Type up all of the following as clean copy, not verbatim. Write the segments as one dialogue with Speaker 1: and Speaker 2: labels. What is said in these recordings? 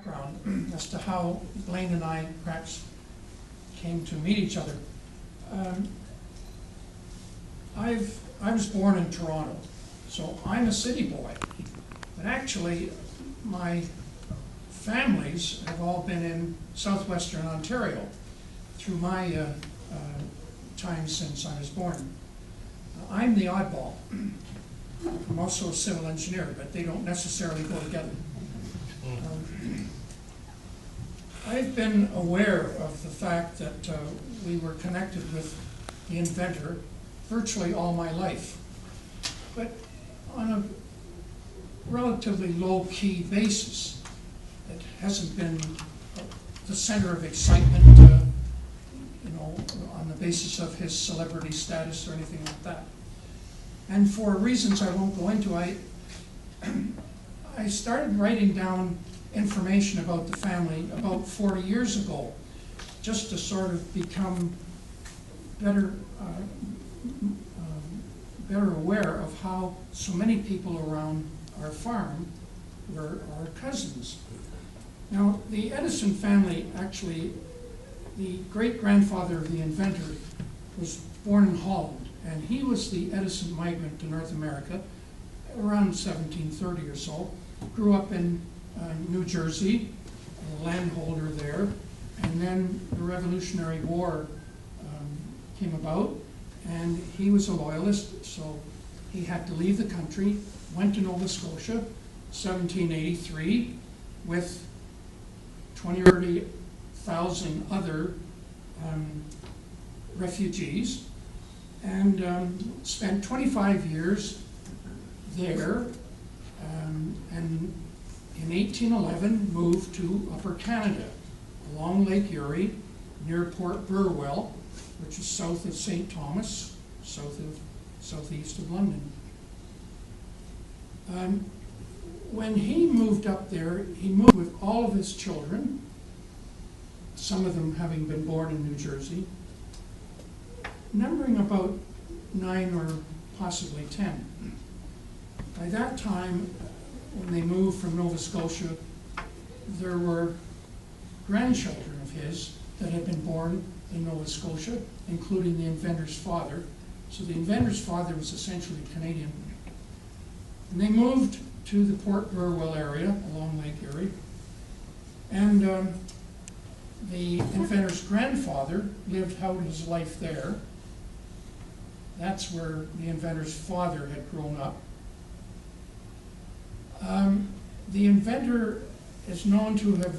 Speaker 1: background as to how Blaine and I perhaps came to meet each other. I was born in Toronto, so I'm a city boy. But actually, my families have all been in southwestern Ontario through my time since I was born. I'm the oddball. I'm also a civil engineer, but they don't necessarily go together. I've been aware of the fact that we were connected with the inventor virtually all my life, but on a relatively low-key basis. It hasn't been the center of excitement, on the basis of his celebrity status or anything like that. And for reasons I won't go into, I started writing down information about the family about 40 years ago, just to sort of become better aware of how so many people around our farm were our cousins. Now, the Edison family, actually, the great-grandfather of the inventor was born in Holland, and he was the Edison migrant to North America around 1730 or so. Grew up in New Jersey, a landholder there, and then the Revolutionary War came about, and he was a loyalist, so he had to leave the country, went to Nova Scotia, 1783, with 20 or 30,000 other refugees, and spent 25 years there, and in 1811 moved to Upper Canada, along Lake Erie, near Port Burwell, which is south of St. Thomas, southeast of London. When he moved up there, he moved with all of his children, some of them having been born in New Jersey, numbering about 9 or possibly 10. By that time, when they moved from Nova Scotia, there were grandchildren of his that had been born in Nova Scotia, including the inventor's father. So the inventor's father was essentially Canadian. And they moved to the Port Burwell area along Lake Erie. And the inventor's grandfather lived out his life there. That's where the inventor's father had grown up. The inventor is known to have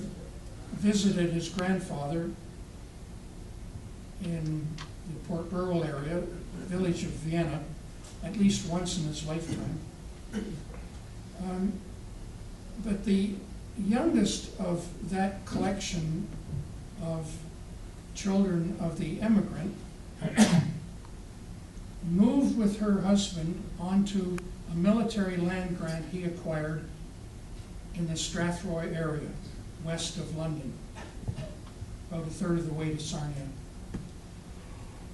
Speaker 1: visited his grandfather in the Port Burwell area, the village of Vienna, at least once in his lifetime. But the youngest of that collection of children of the immigrant moved with her husband onto a military land grant he acquired in the Strathroy area, west of London, about a third of the way to Sarnia.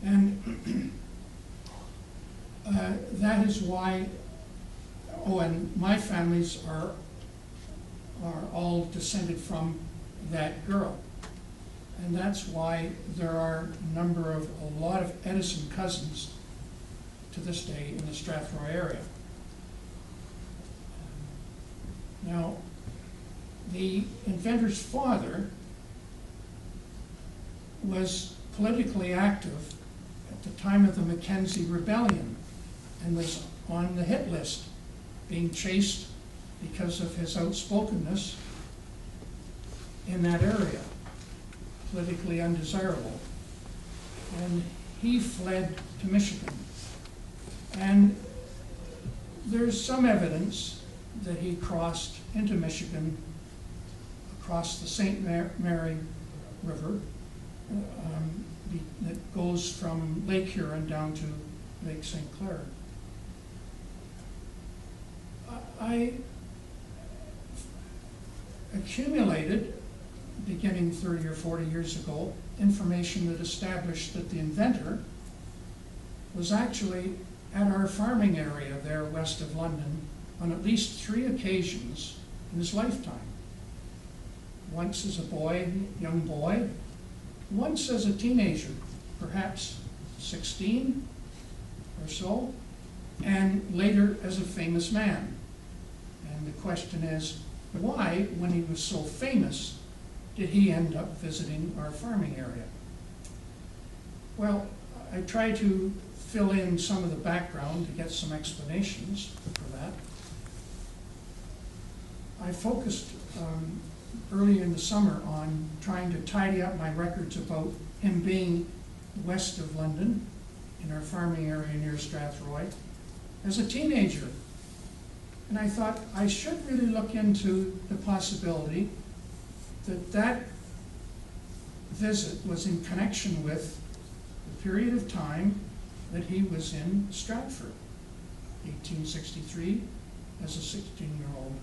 Speaker 1: And that is why, and my families are all descended from that girl. And that's why there are a lot of Edison cousins to this day in the Strathroy area. Now, the inventor's father was politically active at the time of the Mackenzie Rebellion and was on the hit list, being chased because of his outspokenness in that area, politically undesirable. And he fled to Michigan. And there's some evidence that he crossed into Michigan across the St. Mary River that goes from Lake Huron down to Lake St. Clair. I accumulated, beginning 30 or 40 years ago, information that established that the inventor was actually at our farming area there west of London on at least 3 occasions in his lifetime. once as a boy, young boy, once as a teenager, perhaps 16 or so, and later as a famous man. And the question is, why, when he was so famous, did he end up visiting our farming area? Well, I try to fill in some of the background to get some explanations for that. I focused early in the summer on trying to tidy up my records about him being west of London, in our farming area near Strathroy, as a teenager. And I thought I should really look into the possibility that that visit was in connection with the period of time that he was in Stratford, 1863, as a 16-year-old.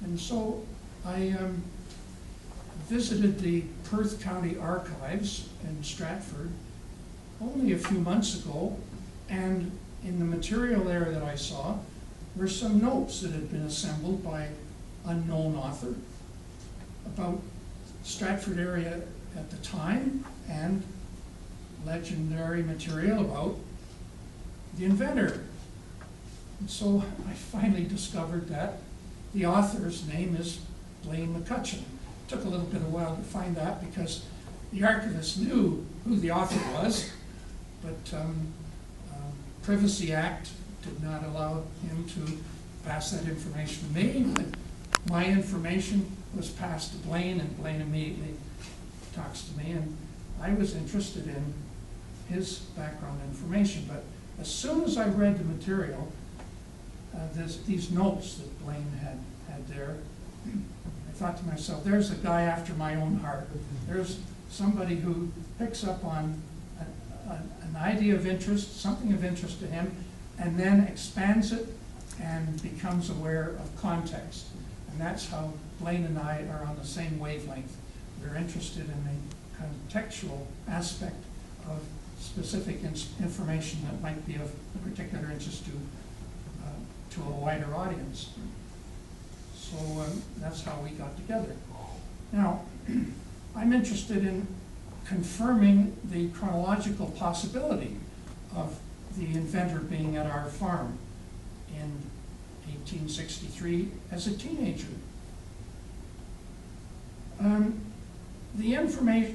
Speaker 1: And so I visited the Perth County Archives in Stratford only a few months ago, and in the material there that I saw were some notes that had been assembled by unknown author about Stratford area at the time, and legendary material about the inventor. And so I finally discovered that the author's name is Blaine McCutcheon. It took a little bit of a while to find that because the archivist knew who the author was, but Privacy Act did not allow him to pass that information to me. But my information was passed to Blaine, and Blaine immediately talks to me, and I was interested in his background information. But as soon as I read the material, these notes that Blaine had there, I thought to myself, there's a guy after my own heart. There's somebody who picks up on an idea of interest, something of interest to him, and then expands it and becomes aware of context. And that's how Blaine and I are on the same wavelength. We're interested in the contextual aspect of specific information that might be of particular interest to a wider audience. So that's how we got together. Now, I'm interested in confirming the chronological possibility of the inventor being at our farm in 1863 as a teenager.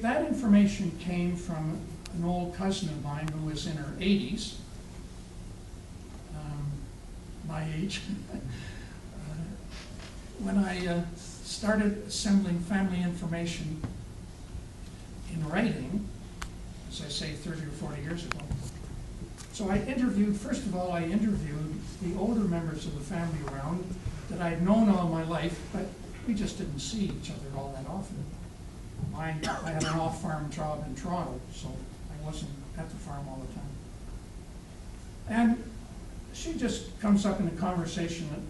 Speaker 1: That information came from an old cousin of mine who was in her 80s, my age. When I started assembling family information in writing, as I say, 30 or 40 years ago. So I interviewed, first of all, I interviewed the older members of the family around that I'd known all my life, but we just didn't see each other all that often. I had an off-farm job in Toronto, so I wasn't at the farm all the time. And she just comes up in a conversation that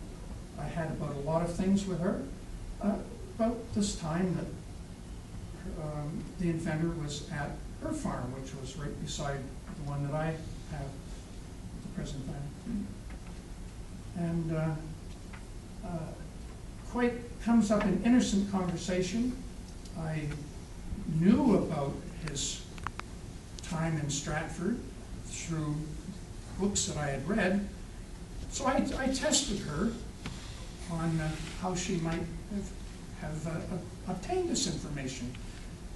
Speaker 1: I had about a lot of things with her, about this time that the inventor was at her farm, which was right beside the one that I have at the present time. And quite comes up in innocent conversation. I knew about his time in Stratford through books that I had read. So I tested her on how she might have obtained this information.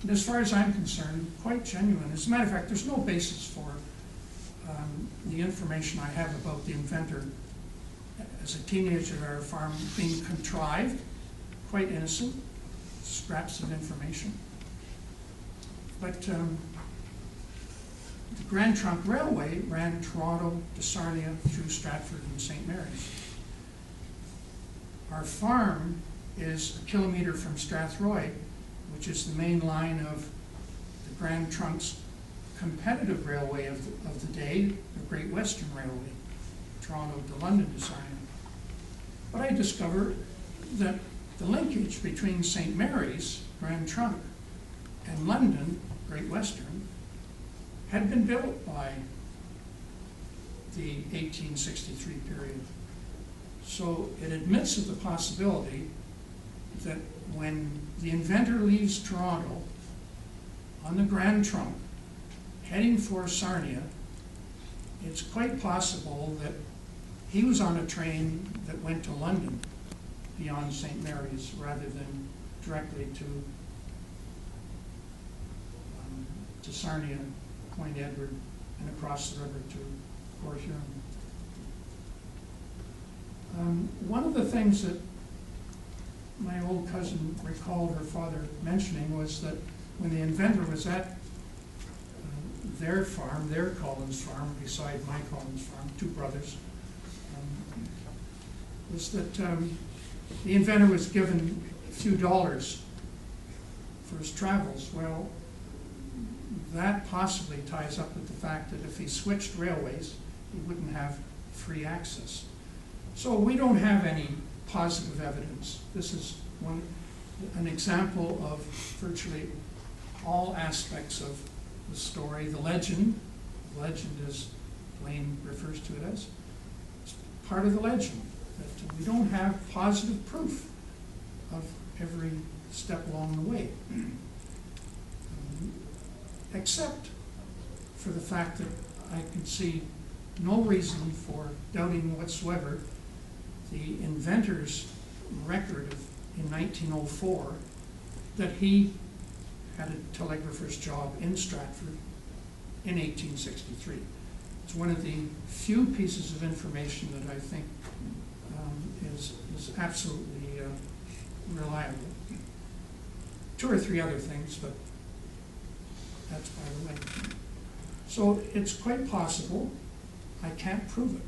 Speaker 1: And as far as I'm concerned, quite genuine. As a matter of fact, there's no basis for the information I have about the inventor as a teenager at our farm being contrived, quite innocent, scraps of information. But the Grand Trunk Railway ran Toronto to Sarnia through Stratford and St. Mary's. Our farm is a kilometer from Strathroy, which is the main line of the Grand Trunk's competitive railway of the day, the Great Western Railway, Toronto to London to Sarnia. But I discovered that the linkage between St. Mary's, Grand Trunk, and London, Great Western, had been built by the 1863 period. So it admits of the possibility that when the inventor leaves Toronto on the Grand Trunk, heading for Sarnia, it's quite possible that he was on a train that went to London beyond St. Mary's rather than directly to Sarnia, Point Edward, and across the river to Port Huron. One of the things that my old cousin recalled her father mentioning was that when the inventor was at their farm, their Collins farm, beside my Collins farm, two brothers, was that the inventor was given a few dollars for his travels. Well, that possibly ties up with the fact that if he switched railways, he wouldn't have free access. So we don't have any positive evidence. This is an example of virtually all aspects of the story. The legend as Blaine refers to it as, is part of the legend, that we don't have positive proof of every step along the way. Except for the fact that I can see no reason for doubting whatsoever the inventor's record in 1904 that he had a telegrapher's job in Stratford in 1863. It's one of the few pieces of information that I think is absolutely reliable. Two or three other things, but that's by the way. So it's quite possible, I can't prove it,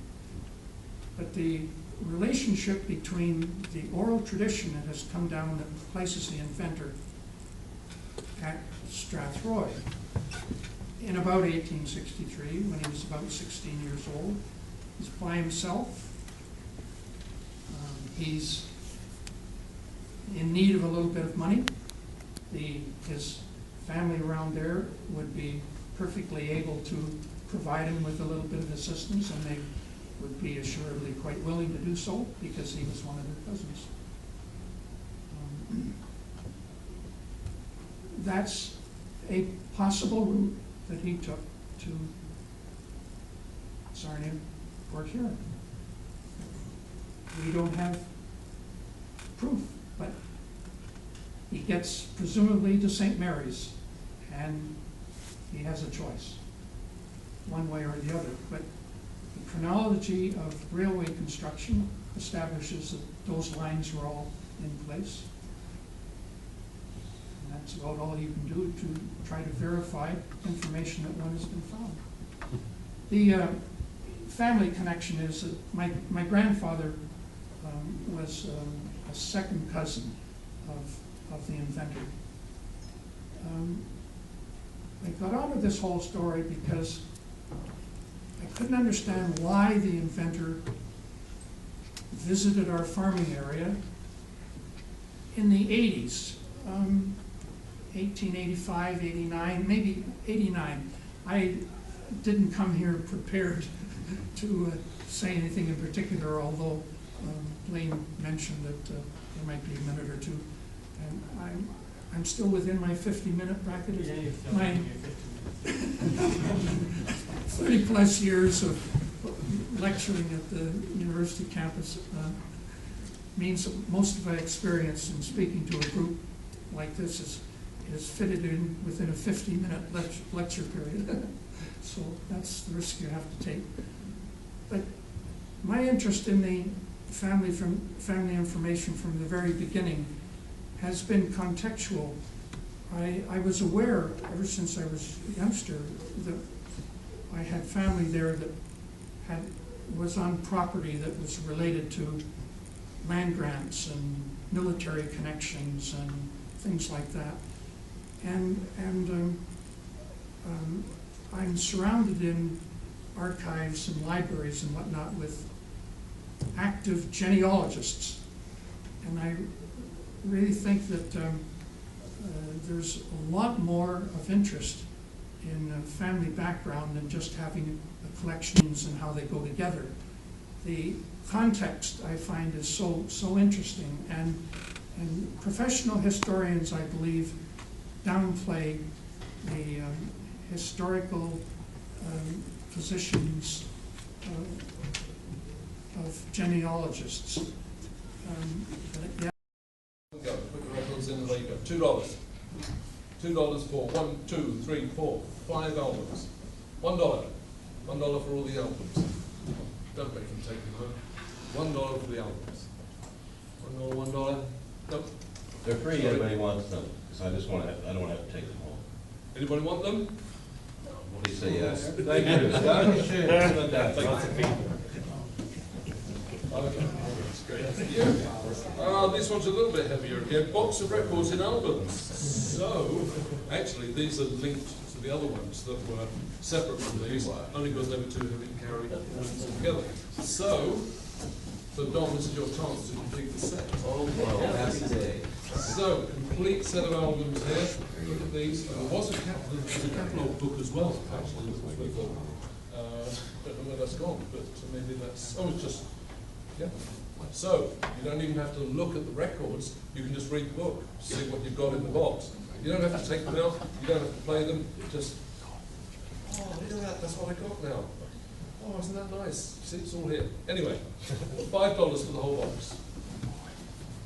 Speaker 1: but the relationship between the oral tradition that has come down that places the inventor at Strathroy in about 1863, when he was about 16 years old. He's by himself. He's in need of a little bit of money. His family around there would be perfectly able to provide him with a little bit of assistance, and they would be assuredly quite willing to do so because he was one of their cousins. That's a possible route that he took to Sarnia, Port Huron. We don't have proof, but he gets presumably to St. Mary's, and he has a choice, one way or the other. But the chronology of railway construction establishes that those lines were all in place. And that's about all you can do to try to verify information that one has been found. The family connection is that my grandfather was a second cousin of the inventor. I got onto this whole story because I couldn't understand why the inventor visited our farming area in the 80s, 1885, 89, maybe 89. I didn't come here prepared to say anything in particular, although Blaine mentioned that there might be a minute or two. And I'm still within my 50-minute bracket.
Speaker 2: Yeah, you're still
Speaker 1: My
Speaker 2: within your 50 minutes.
Speaker 1: 30 plus years of lecturing at the university campus means that most of my experience in speaking to a group like this is fitted in within a 50-minute lecture period. So that's the risk you have to take. But my interest in the family information from the very beginning has been contextual. I was aware ever since I was a youngster that I had family there that was on property that was related to land grants and military connections and things like that. And I'm surrounded in archives and libraries and whatnot with active genealogists. And I really think that there's a lot more of interest in family background than just having the collections and how they go together. The context I find is so interesting, and And professional historians, I believe, downplay the historical positions of genealogists. But yeah.
Speaker 3: Go, put the records in and there you go. $2. $2 for 1, 2, 3, 4, 5 albums. $1. $1 for all the albums. Don't make him take the money. $1 for the albums. $1. Nope.
Speaker 4: They're free,
Speaker 3: Sorry.
Speaker 4: anybody wants them, because I just want to, I don't want to have to take them home.
Speaker 3: Anybody want them?
Speaker 4: Please say yes.
Speaker 3: Thank you.
Speaker 4: Thank you.
Speaker 3: Okay, that's great. This one's a little bit heavier again. Box of records in albums. So, actually, these are linked to the other ones that were separate from these, only because they were too heavy to carry together. So Don, this is your chance to complete the set.
Speaker 4: Oh, well, happy day.
Speaker 3: So, complete set of albums here. Look at these. There was a catalogue book as well, actually, with the, don't know where that's gone, but maybe that's, oh, it's just, yeah. So, you don't even have to look at the records, you can just read the book, see what you've got in the box. You don't have to take them out, you don't have to play them, just, oh, look at that, that's what I got now. Oh, isn't that nice? See, it's all here. Anyway, $5 for the whole box.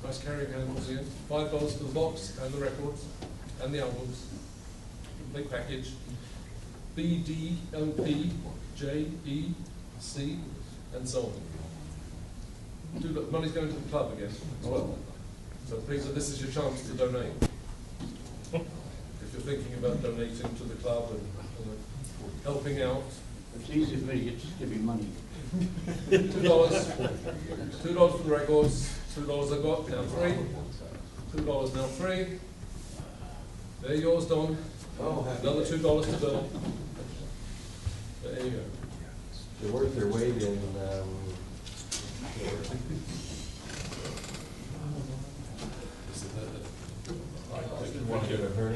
Speaker 3: Nice carrying handles here. $5 for the box and the records and the albums. Complete package. B, D, M, P, J, E, C, and so on. Money's going to the club again as well. So please, this is your chance to donate. If you're thinking about donating to the club and helping out.
Speaker 2: It's easy for me, just give me money.
Speaker 3: $2. $2 for the records. $2 I got, now free. $2 now free. They're yours, Don.
Speaker 4: Oh,
Speaker 3: Another $2 to Bill. There you go.
Speaker 4: They're worth their weight in,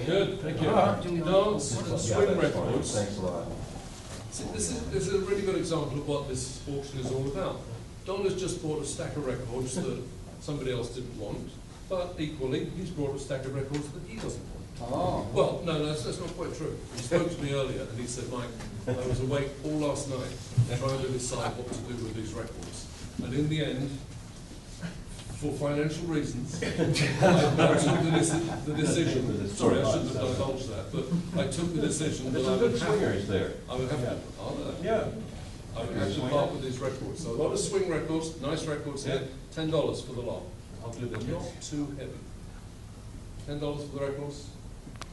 Speaker 3: Good, thank you. Dance and swing records.
Speaker 4: Thanks a lot.
Speaker 3: See, this is a really good example of what this auction is all about. Don has just bought a stack of records that somebody else didn't want, but equally, he's brought a stack of records that he doesn't want.
Speaker 2: Oh.
Speaker 3: Well, no, that's not quite true. He spoke to me earlier and he said, Mike, I was awake all last night trying to decide what to do with these records. And in the end, for financial reasons, I took the decision, sorry, I shouldn't have divulged that, but I took the decision that
Speaker 4: There's some good swingers there.
Speaker 3: I would have to,
Speaker 4: Yeah.
Speaker 3: I would have to part with these records. So a lot of swing records, nice records here, $10 for the lot. I'll do them not too heavy. $10 for the records,